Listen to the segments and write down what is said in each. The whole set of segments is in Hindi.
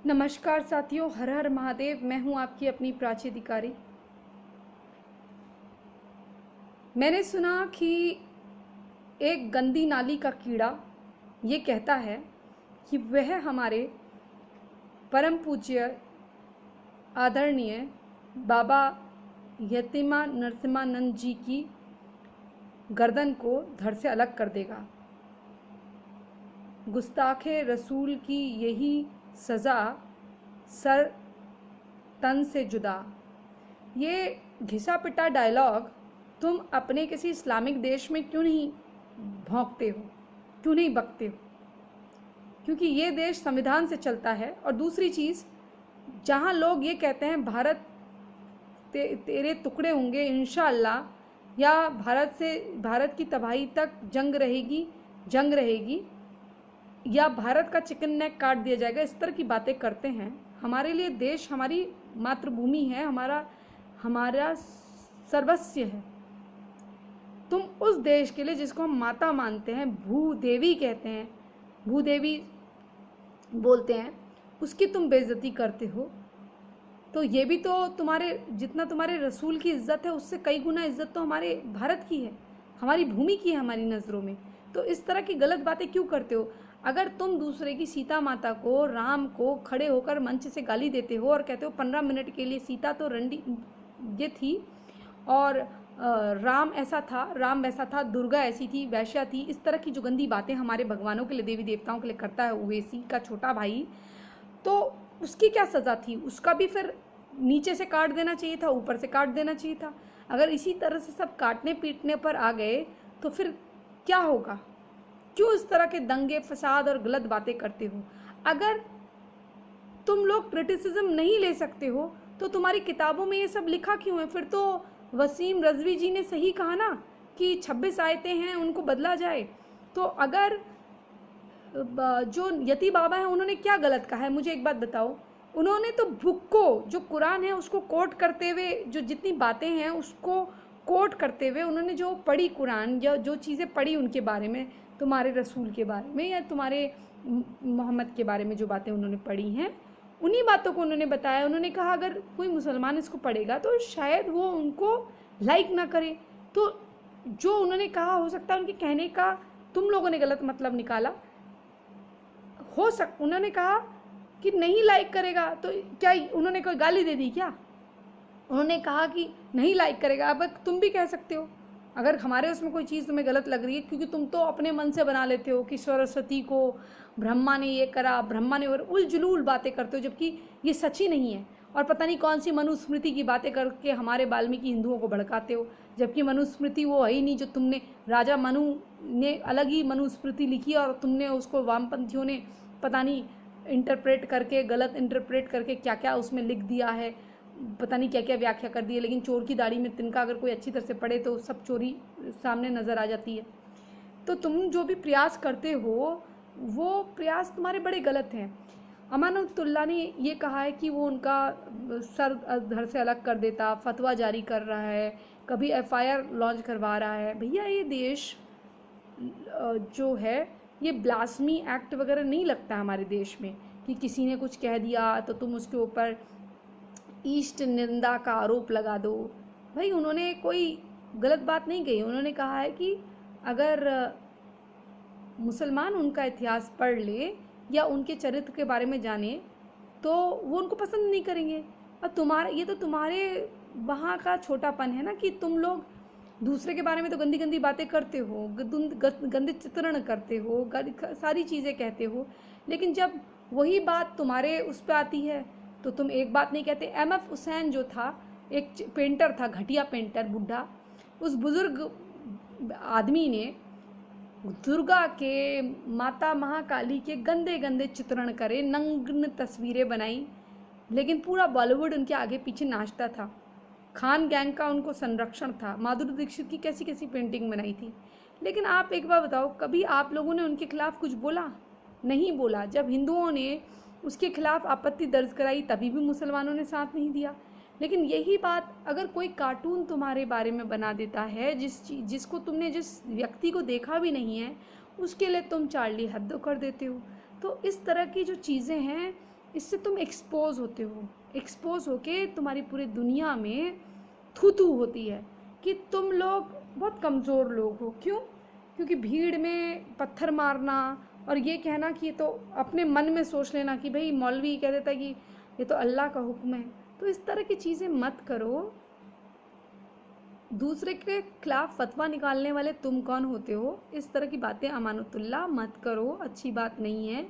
नमस्कार साथियों, हर हर महादेव। मैं हूं आपकी अपनी प्राची अधिकारी। मैंने सुना कि एक गंदी नाली का कीड़ा ये कहता है कि वह हमारे परम पूज्य आदरणीय बाबा यतीमा नरसिम्हानंद जी की गर्दन को धड़ से अलग कर देगा। गुस्ताखे रसूल की यही सज़ा, सर तन से जुदा। ये घिसा पिटा डायलॉग तुम अपने किसी इस्लामिक देश में क्यों नहीं भौंकते हो, क्यों नहीं बकते हो? क्योंकि ये देश संविधान से चलता है। और दूसरी चीज़, जहाँ लोग ये कहते हैं भारत तेरे टुकड़े होंगे इंशाअल्लाह, या भारत की तबाही तक जंग रहेगी, या भारत का चिकन नेक काट दिया जाएगा, इस तरह की बातें करते हैं। हमारे लिए देश हमारी मातृभूमि है, हमारा सर्वस्व है। तुम उस देश के लिए जिसको हम माता मानते हैं, भूदेवी कहते हैं, भूदेवी बोलते हैं, उसकी तुम बेइज्जती करते हो। तो ये भी तो जितना तुम्हारे रसूल की इज्जत है उससे कई गुना इज्जत तो हमारे भारत की है, हमारी भूमि की है हमारी नज़रों में। तो इस तरह की गलत बातें क्यों करते हो? अगर तुम दूसरे की सीता माता को, राम को खड़े होकर मंच से गाली देते हो और कहते हो 15 मिनट के लिए सीता तो रंडी ये थी और राम ऐसा था, राम वैसा था, दुर्गा ऐसी थी, वैश्या थी, इस तरह की जो गंदी बातें हमारे भगवानों के लिए, देवी देवताओं के लिए करता है ओवैसी का छोटा भाई, तो उसकी क्या सज़ा थी? उसका भी फिर नीचे से काट देना चाहिए था, ऊपर से काट देना चाहिए था। अगर इसी तरह से सब काटने पीटने पर आ गए तो फिर क्या होगा? क्यों इस तरह के दंगे फसाद और गलत बातें करते हो? अगर तुम लोग क्रिटिसिज्म नहीं ले सकते हो तो तुम्हारी किताबों में ये सब लिखा क्यों है? फिर तो वसीम रजवी जी ने सही कहा ना कि 26 आयतें हैं उनको बदला जाए। तो अगर जो यती बाबा हैं उन्होंने क्या गलत कहा है? मुझे एक बात बताओ। उन्होंने तो बुक को, जो कुरान है उसको कोट करते हुए, जो जितनी बातें हैं उसको कोट करते हुए उन्होंने जो पढ़ी कुरान, या जो चीज़ें पढ़ी उनके बारे में, तुम्हारे रसूल के बारे में या तुम्हारे मोहम्मद के बारे में जो बातें उन्होंने पढ़ी हैं, उन्हीं बातों को उन्होंने बताया। उन्होंने कहा अगर कोई मुसलमान इसको पढ़ेगा तो शायद वो उनको लाइक ना करे। तो जो उन्होंने कहा, हो सकता है उनके कहने का तुम लोगों ने गलत मतलब निकाला, उन्होंने कहा कि नहीं लाइक करेगा, तो क्या उन्होंने कोई गाली दे दी क्या? उन्होंने कहा कि नहीं लाइक करेगा। अब तुम भी कह सकते हो अगर हमारे उसमें कोई चीज़ तुम्हें गलत लग रही है, क्योंकि तुम तो अपने मन से बना लेते हो कि सरस्वती को ब्रह्मा ने ये करा, ब्रह्मा ने, और उलझुलूल बातें करते हो, जबकि ये सच ही नहीं है। और पता नहीं कौन सी मनुस्मृति की बातें करके हमारे वाल्मीकि हिंदुओं को भड़काते हो, जबकि मनुस्मृति वो है ही नहीं। जो तुमने, राजा मनु ने अलग ही मनुस्मृति लिखी और तुमने उसको वामपंथियों ने पता नहीं गलत इंटरप्रेट करके क्या क्या उसमें लिख दिया है, पता नहीं क्या क्या व्याख्या कर दी है। लेकिन चोर की दाढ़ी में तिनका अगर कोई अच्छी तरह से पढ़े तो सब चोरी सामने नज़र आ जाती है। तो तुम जो भी प्रयास करते हो वो प्रयास तुम्हारे बड़े गलत हैं। अमानुल्लाह ने ये कहा है कि वो उनका सर धड़ से अलग कर देता, फतवा जारी कर रहा है, कभी FIR लॉन्च करवा रहा है। भैया ये देश जो है, ये ब्लास्मी एक्ट वगैरह नहीं लगता हमारे देश में कि किसी ने कुछ कह दिया तो तुम उसके ऊपर ईस्ट निंदा का आरोप लगा दो। भाई उन्होंने कोई गलत बात नहीं कही। उन्होंने कहा है कि अगर मुसलमान उनका इतिहास पढ़ ले या उनके चरित्र के बारे में जाने तो वो उनको पसंद नहीं करेंगे। और ये तो तुम्हारे वहाँ का छोटापन है ना कि तुम लोग दूसरे के बारे में तो गंदी गंदी बातें करते हो, गंदे चित्रण करते हो, सारी चीज़ें कहते हो, लेकिन जब वही बात तुम्हारे उस पर आती है तो तुम एक बात नहीं कहते। MF हुसैन जो था, एक पेंटर था, घटिया पेंटर, बुढ़ा, उस बुजुर्ग आदमी ने दुर्गा के, माता महाकाली के गंदे गंदे चित्रण करे, नग्न तस्वीरें बनाई, लेकिन पूरा बॉलीवुड उनके आगे पीछे नाचता था। खान गैंग का उनको संरक्षण था। माधुरी दीक्षित की कैसी कैसी पेंटिंग बनाई थी। लेकिन आप एक बार बताओ, कभी आप लोगों ने उनके खिलाफ कुछ बोला? नहीं बोला। जब हिंदुओं ने उसके खिलाफ आपत्ति दर्ज कराई तभी भी मुसलमानों ने साथ नहीं दिया। लेकिन यही बात अगर कोई कार्टून तुम्हारे बारे में बना देता है, जिसको तुमने, जिस व्यक्ति को देखा भी नहीं है, उसके लिए तुम चार्ली हेब्दो कर देते हो। तो इस तरह की जो चीज़ें हैं इससे तुम एक्सपोज होते हो, एक्सपोज होके तुम्हारी पूरी दुनिया में थू थू होती है कि तुम लोग बहुत कमज़ोर लोग हो। क्यों? क्योंकि भीड़ में पत्थर मारना और ये कहना कि तो अपने मन में सोच लेना कि भाई मौलवी कह देता है कि ये तो अल्लाह का हुक्म है, तो इस तरह की चीज़ें मत करो। दूसरे के खिलाफ फतवा निकालने वाले तुम कौन होते हो? इस तरह की बातें अमानतुल्लाह मत करो, अच्छी बात नहीं है।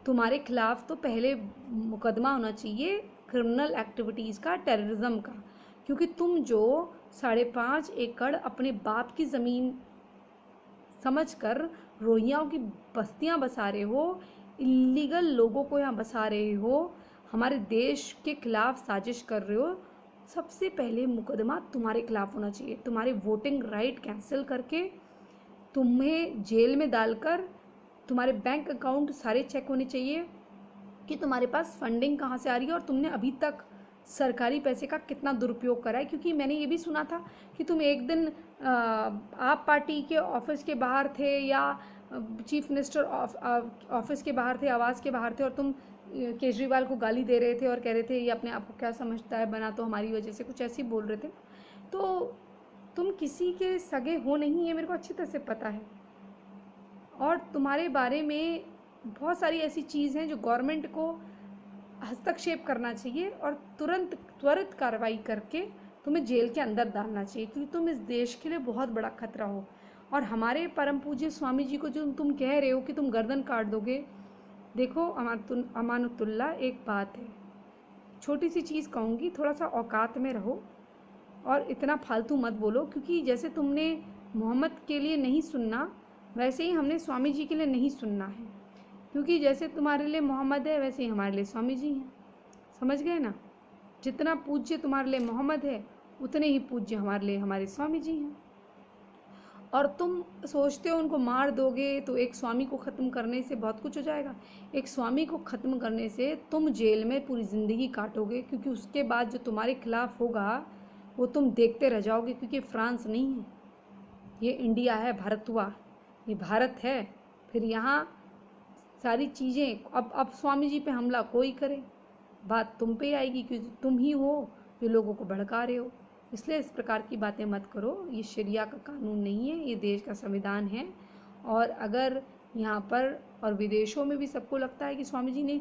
तुम्हारे खिलाफ तो पहले मुकदमा होना चाहिए क्रिमिनल एक्टिविटीज़ का, टेररिज्म का, क्योंकि तुम जो 5.5 एकड़ अपने बाप की ज़मीन समझकर रोहिंग्याओं की बस्तियां बसा रहे हो, इलीगल लोगों को यहाँ बसा रहे हो, हमारे देश के खिलाफ साजिश कर रहे हो, सबसे पहले मुकदमा तुम्हारे खिलाफ होना चाहिए। तुम्हारे वोटिंग राइट कैंसिल करके तुम्हें जेल में डालकर तुम्हारे बैंक अकाउंट सारे चेक होने चाहिए कि तुम्हारे पास फंडिंग कहाँ से आ रही है और तुमने अभी तक सरकारी पैसे का कितना दुरुपयोग करा है। क्योंकि मैंने ये भी सुना था कि तुम एक दिन आप पार्टी के ऑफिस के बाहर थे या चीफ मिनिस्टर ऑफिस के बाहर थे, आवास के बाहर थे, और तुम केजरीवाल को गाली दे रहे थे और कह रहे थे ये अपने आप को क्या समझता है, बना तो हमारी वजह से, कुछ ऐसे ही बोल रहे थे। तो तुम किसी के सगे हो नहीं, ये मेरे को अच्छी तरह से पता है। और तुम्हारे बारे में बहुत सारी ऐसी चीज़ हैं जो गवर्नमेंट को हस्तक्षेप करना चाहिए और त्वरित कार्रवाई करके तुम्हें जेल के अंदर डालना चाहिए, क्योंकि तुम इस देश के लिए बहुत बड़ा खतरा हो। और हमारे परम पूज्य स्वामी जी को जो तुम कह रहे हो कि तुम गर्दन काट दोगे, देखो अमानतुल्लाह, एक बात है, छोटी सी चीज़ कहूँगी, थोड़ा सा औकात में रहो और इतना फालतू मत बोलो। क्योंकि जैसे तुमने मोहम्मद के लिए नहीं सुनना, वैसे ही हमने स्वामी जी के लिए नहीं सुनना है। क्योंकि जैसे तुम्हारे लिए मोहम्मद है, वैसे ही हमारे लिए स्वामी जी हैं। समझ गए ना? जितना पूज्य तुम्हारे लिए मोहम्मद है, उतने ही पूज्य हमारे लिए हमारे स्वामी जी हैं। और तुम सोचते हो उनको मार दोगे तो एक स्वामी को ख़त्म करने से बहुत कुछ हो जाएगा। एक स्वामी को ख़त्म करने से तुम जेल में पूरी ज़िंदगी काटोगे, क्योंकि उसके बाद जो तुम्हारे खिलाफ होगा वो तुम देखते रह जाओगे। क्योंकि फ्रांस नहीं है, ये इंडिया है, भारत हुआ, ये भारत है। फिर यहाँ सारी चीज़ें, अब स्वामी जी पे हमला कोई करे, बात तुम पे आएगी, क्योंकि तुम ही हो जो लोगों को भड़का रहे हो। इसलिए इस प्रकार की बातें मत करो। ये शरिया का कानून नहीं है, ये देश का संविधान है। और अगर यहाँ पर और विदेशों में भी सबको लगता है कि स्वामी जी ने,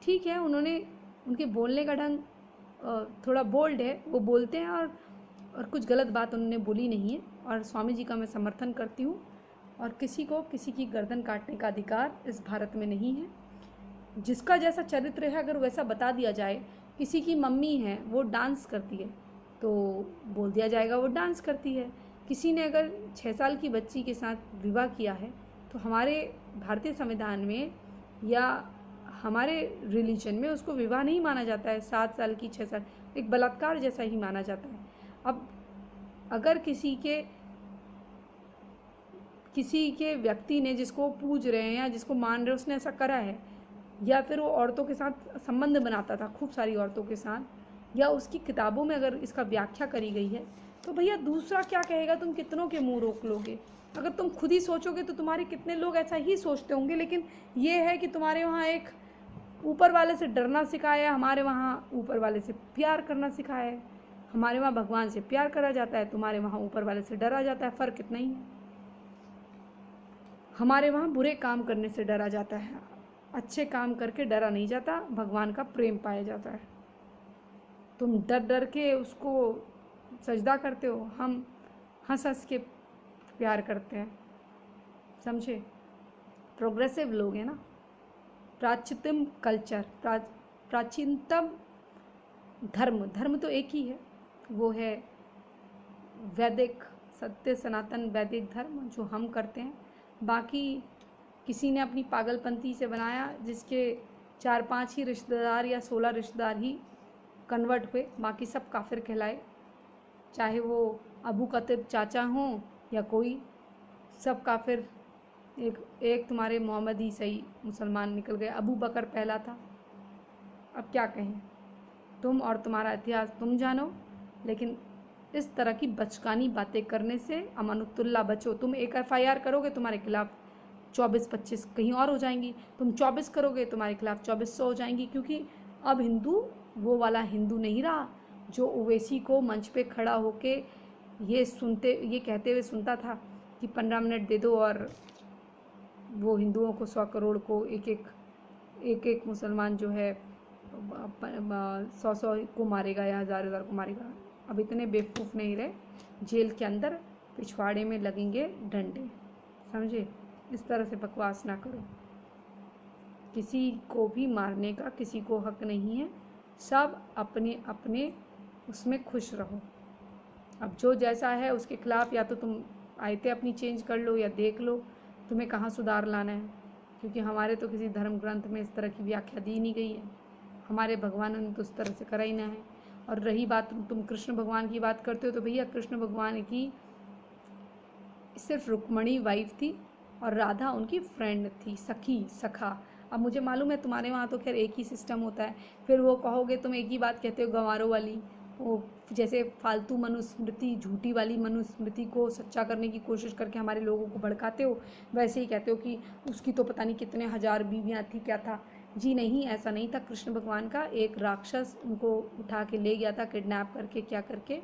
ठीक है, उन्होंने, उनके बोलने का ढंग थोड़ा बोल्ड है, वो बोलते हैं और कुछ गलत बात उन्होंने बोली नहीं है, और स्वामी जी का मैं समर्थन करती हूँ। और किसी को किसी की गर्दन काटने का अधिकार इस भारत में नहीं है। जिसका जैसा चरित्र है अगर वैसा बता दिया जाए, किसी की मम्मी है वो डांस करती है तो बोल दिया जाएगा वो डांस करती है। किसी ने अगर 6 साल की बच्ची के साथ विवाह किया है तो हमारे भारतीय संविधान में या हमारे रिलीजन में उसको विवाह नहीं माना जाता है। 7 साल की, 6 साल, एक बलात्कार जैसा ही माना जाता है। अब अगर किसी के व्यक्ति ने, जिसको पूज रहे हैं या जिसको मान रहे हैं, उसने ऐसा करा है, या फिर वो औरतों के साथ संबंध बनाता था, खूब सारी औरतों के साथ, या उसकी किताबों में अगर इसका व्याख्या करी गई है, तो भैया दूसरा क्या कहेगा? तुम कितनों के मुंह रोक लोगे? अगर तुम खुद ही सोचोगे तो तुम्हारे कितने लोग ऐसा ही सोचते होंगे। लेकिन ये है कि तुम्हारे वहाँ एक ऊपर वाले से डरना सिखाया है, हमारे वहाँ ऊपर वाले से प्यार करना सिखाया है। हमारे वहाँ भगवान से प्यार करा जाता है, तुम्हारे वहाँ ऊपर वाले से डरा जाता है। फ़र्क इतना ही है। हमारे वहाँ बुरे काम करने से डरा जाता है, अच्छे काम करके डरा नहीं जाता, भगवान का प्रेम पाया जाता है। तुम डर डर के उसको सजदा करते हो, हम हंस हंस के प्यार करते हैं। समझे? प्रोग्रेसिव लोग हैं ना। प्राचीनतम कल्चर, प्राचीनतम धर्म तो एक ही है, वो है वैदिक, सत्य सनातन वैदिक धर्म जो हम करते हैं। बाकी किसी ने अपनी पागलपंती से बनाया, जिसके 4-5 ही रिश्तेदार या 16 रिश्तेदार ही कन्वर्ट हुए, बाकी सब काफिर कहलाए। चाहे वो अबू कतिब चाचा हों या कोई, सब काफिर। एक तुम्हारे मोहम्मद ही सही मुसलमान निकल गए, अबू बकर पहला था। अब क्या कहें? तुम और तुम्हारा इतिहास तुम जानो, लेकिन इस तरह की बचकानी बातें करने से अमानुतुल्लाह बचो। तुम एक FIR करोगे तुम्हारे खिलाफ 24-25 कहीं और हो जाएंगी, तुम 24 करोगे तुम्हारे खिलाफ 2400 हो जाएंगी, क्योंकि अब हिंदू वो वाला हिंदू नहीं रहा जो ओवैसी को मंच पे खड़ा होके ये कहते हुए सुनता था कि 15 मिनट दे दो और वो हिंदुओं को 100 करोड़ को एक मुसलमान जो है 100 को मारेगा या 1000 को मारेगा। अब इतने बेवकूफ़ नहीं रहे, जेल के अंदर पिछवाड़े में लगेंगे डंडे, समझे? इस तरह से बकवास ना करो, किसी को भी मारने का किसी को हक नहीं है, सब अपने अपने उसमें खुश रहो। अब जो जैसा है उसके खिलाफ या तो तुम आयतें अपनी चेंज कर लो या देख लो तुम्हें कहाँ सुधार लाना है, क्योंकि हमारे तो किसी धर्म ग्रंथ में इस तरह की व्याख्या दी नहीं गई है, हमारे भगवानों ने तो उस तरह से करा ही ना है। और रही बात तुम कृष्ण भगवान की बात करते हो, तो भैया कृष्ण भगवान की सिर्फ रुक्मणी वाइफ थी और राधा उनकी फ्रेंड थी, सखा। अब मुझे मालूम है तुम्हारे वहाँ तो खैर एक ही सिस्टम होता है, फिर वो कहोगे तुम एक ही बात कहते हो गंवारों वाली, वो जैसे फालतू मनुस्मृति, झूठी वाली मनुस्मृति को सच्चा करने की कोशिश करके हमारे लोगों को भड़काते हो, वैसे ही कहते हो कि उसकी तो पता नहीं कितने हजार बीवियाँ थी, क्या था। जी नहीं, ऐसा नहीं था। कृष्ण भगवान का एक राक्षस उनको उठा के ले गया था, किडनैप करके क्या करके।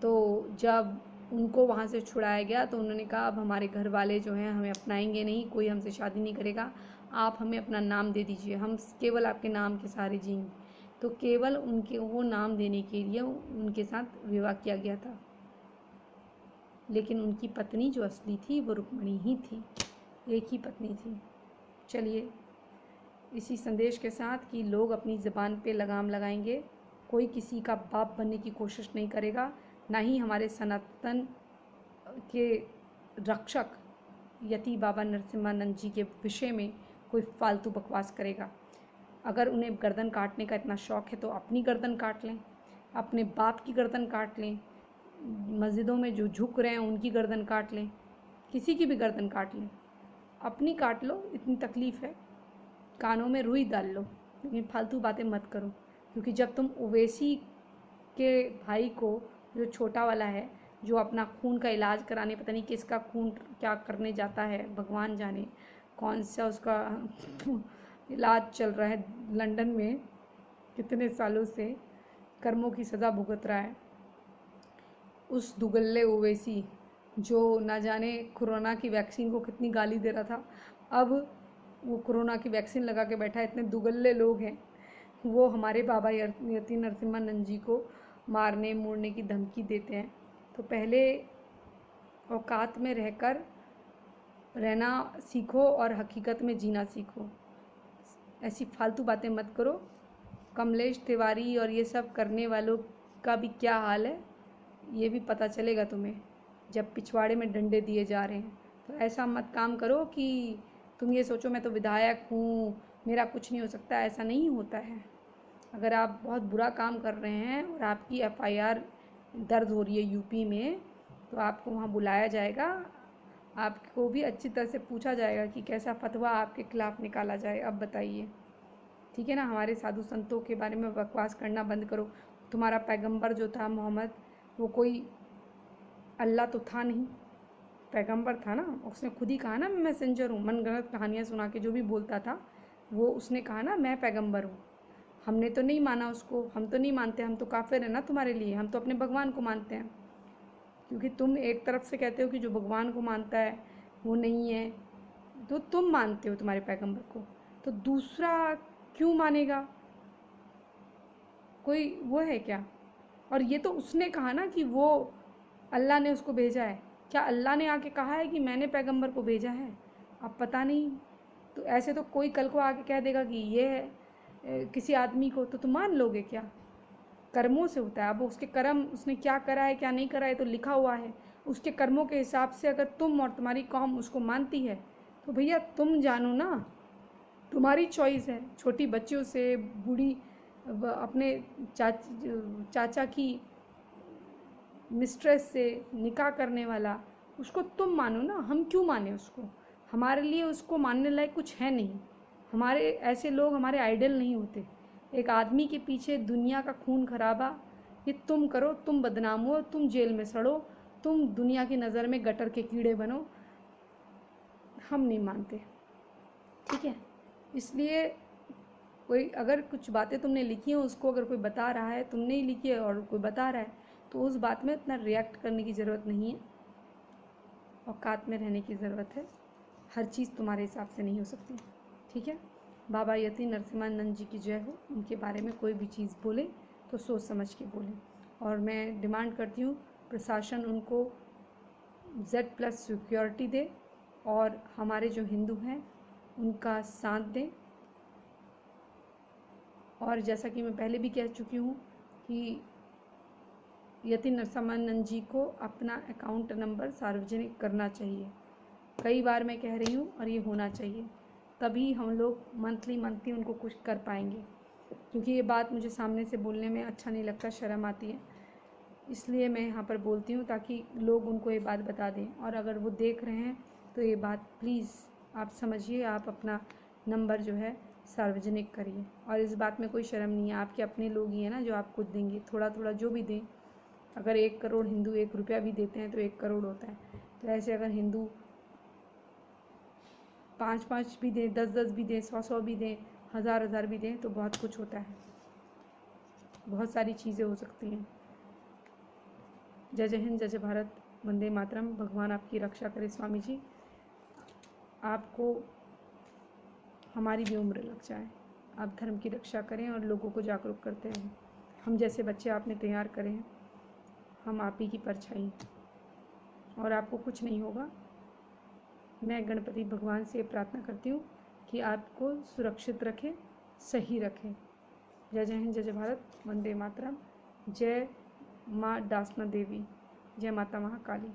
तो जब उनको वहाँ से छुड़ाया गया तो उन्होंने कहा अब हमारे घर वाले जो हैं हमें अपनाएंगे नहीं, कोई हमसे शादी नहीं करेगा, आप हमें अपना नाम दे दीजिए, हम केवल आपके नाम के सहारे जिएंगे। तो केवल उनके वो नाम देने के लिए उनके साथ विवाह किया गया था, लेकिन उनकी पत्नी जो असली थी वो रुक्मिणी ही थी, एक ही पत्नी थी। चलिए, इसी संदेश के साथ कि लोग अपनी ज़बान पे लगाम लगाएंगे, कोई किसी का बाप बनने की कोशिश नहीं करेगा, ना ही हमारे सनातन के रक्षक यति बाबा नरसिम्हानंद जी के विषय में कोई फालतू बकवास करेगा। अगर उन्हें गर्दन काटने का इतना शौक़ है तो अपनी गर्दन काट लें, अपने बाप की गर्दन काट लें, मस्जिदों में जो झुक रहे हैं उनकी गर्दन काट लें, किसी की भी गर्दन काट लें, अपनी काट लो, इतनी तकलीफ़ है, कानों में रुई डाल लो, लेकिन फालतू बातें मत करो। क्योंकि जब तुम ओवैसी के भाई को, जो छोटा वाला है, जो अपना खून का इलाज कराने, पता नहीं किसका खून क्या करने जाता है, भगवान जाने कौन सा उसका इलाज चल रहा है लंदन में, कितने सालों से कर्मों की सज़ा भुगत रहा है, उस दुगल्ले ओवैसी जो ना जाने कोरोना की वैक्सीन को कितनी गाली दे रहा था, अब वो कोरोना की वैक्सीन लगा के बैठा है। इतने दुगल्ले लोग हैं, वो हमारे बाबा यति नरसिम्हानंद जी को मारने मोड़ने की धमकी देते हैं। तो पहले औकात में रहकर रहना सीखो और हकीकत में जीना सीखो, ऐसी फालतू बातें मत करो। कमलेश तिवारी और ये सब करने वालों का भी क्या हाल है ये भी पता चलेगा तुम्हें, जब पिछवाड़े में डंडे दिए जा रहे हैं। तो ऐसा मत काम करो कि तुम ये सोचो मैं तो विधायक हूँ, मेरा कुछ नहीं हो सकता, ऐसा नहीं होता है। अगर आप बहुत बुरा काम कर रहे हैं और आपकी FIR दर्ज हो रही है यूपी में, तो आपको वहाँ बुलाया जाएगा, आपको भी अच्छी तरह से पूछा जाएगा कि कैसा फतवा आपके खिलाफ़ निकाला जाए। अब बताइए, ठीक है ना? हमारे साधु संतों के बारे में बकवास करना बंद करो। तुम्हारा पैगंबर जो था मोहम्मद, वो कोई अल्लाह तो था नहीं, पैगंबर था ना, उसने खुद ही कहा ना मैं मैसेंजर हूँ, मनगढ़ंत कहानियाँ सुना के जो भी बोलता था वो उसने कहा ना मैं पैगंबर हूँ। हमने तो नहीं माना उसको, हम तो नहीं मानते, हम तो काफिर है ना तुम्हारे लिए, हम तो अपने भगवान को मानते हैं। क्योंकि तुम एक तरफ से कहते हो कि जो भगवान को मानता है वो नहीं है, तो तुम मानते हो तुम्हारे पैगंबर को, तो दूसरा क्यों मानेगा? कोई वो है क्या? और ये तो उसने कहा ना कि वो अल्लाह ने उसको भेजा है, क्या अल्लाह ने आके कहा है कि मैंने पैगंबर को भेजा है? अब पता नहीं। तो ऐसे तो कोई कल को आके कह देगा कि ये है किसी आदमी को, तो तुम मान लोगे क्या? कर्मों से होता है। अब उसके कर्म, उसने क्या करा है क्या नहीं करा है तो लिखा हुआ है, उसके कर्मों के हिसाब से अगर तुम और तुम्हारी कौम उसको मानती है तो भैया तुम जानो ना, तुम्हारी चॉइस है। छोटी बच्चियों से बूढ़ी अपने चाचा की मिस्ट्रेस से निकाह करने वाला, उसको तुम मानो ना, हम क्यों माने उसको? हमारे लिए उसको मानने लायक कुछ है नहीं। हमारे ऐसे लोग हमारे आइडल नहीं होते। एक आदमी के पीछे दुनिया का खून खराबा ये तुम करो, तुम बदनाम हो, तुम जेल में सड़ो, तुम दुनिया की नज़र में गटर के कीड़े बनो। हम नहीं मानते, ठीक है। इसलिए कोई अगर कुछ बातें तुमने लिखी हैं, उसको अगर कोई बता रहा है, तुमने ही लिखी है और कोई बता रहा है, तो उस बात में इतना रिएक्ट करने की ज़रूरत नहीं है, औकात में रहने की ज़रूरत है। हर चीज़ तुम्हारे हिसाब से नहीं हो सकती, ठीक है। बाबा यति नरसिम्हानंद जी की जय हो। उनके बारे में कोई भी चीज़ बोले तो सोच समझ के बोले, और मैं डिमांड करती हूँ प्रशासन उनको Z+ सिक्योरिटी दे और हमारे जो हिंदू हैं उनका साथ दें। और जैसा कि मैं पहले भी कह चुकी हूँ कि यति नरसिम्हानंद जी को अपना अकाउंट नंबर सार्वजनिक करना चाहिए। कई बार मैं कह रही हूँ और ये होना चाहिए, तभी हम लोग मंथली उनको कुछ कर पाएंगे, क्योंकि ये बात मुझे सामने से बोलने में अच्छा नहीं लगता, शर्म आती है। इसलिए मैं यहाँ पर बोलती हूँ ताकि लोग उनको ये बात बता दें, और अगर वो देख रहे हैं तो ये बात प्लीज़ आप समझिए, आप अपना नंबर जो है सार्वजनिक करिए। और इस बात में कोई शर्म नहीं है, आपके अपने लोग ही हैं ना जो आपको देंगे, थोड़ा थोड़ा जो भी दें। अगर 1 करोड़ हिंदू 1 रुपया भी देते हैं तो 1 करोड़ होता है। तो ऐसे अगर हिंदू 5-5 भी दें, 10-10 भी दें, 100-100 भी दें, 1000-1000 भी दें, तो बहुत कुछ होता है, बहुत सारी चीज़ें हो सकती हैं। जय जय हिंद, जय जय भारत, वंदे मातरम। भगवान आपकी रक्षा करे स्वामी जी, आपको हमारी भी उम्र लग जाए, आप धर्म की रक्षा करें और लोगों को जागरूक करते रहें। हम जैसे बच्चे आपने तैयार करे हैं, हम आप ही की परछाई हैं, और आपको कुछ नहीं होगा। मैं गणपति भगवान से प्रार्थना करती हूँ कि आपको सुरक्षित रखें, सही रखें। जय जय हिंद, जय जय भारत, वंदे मातरम। जय माँ डासना देवी, जय माता महाकाली।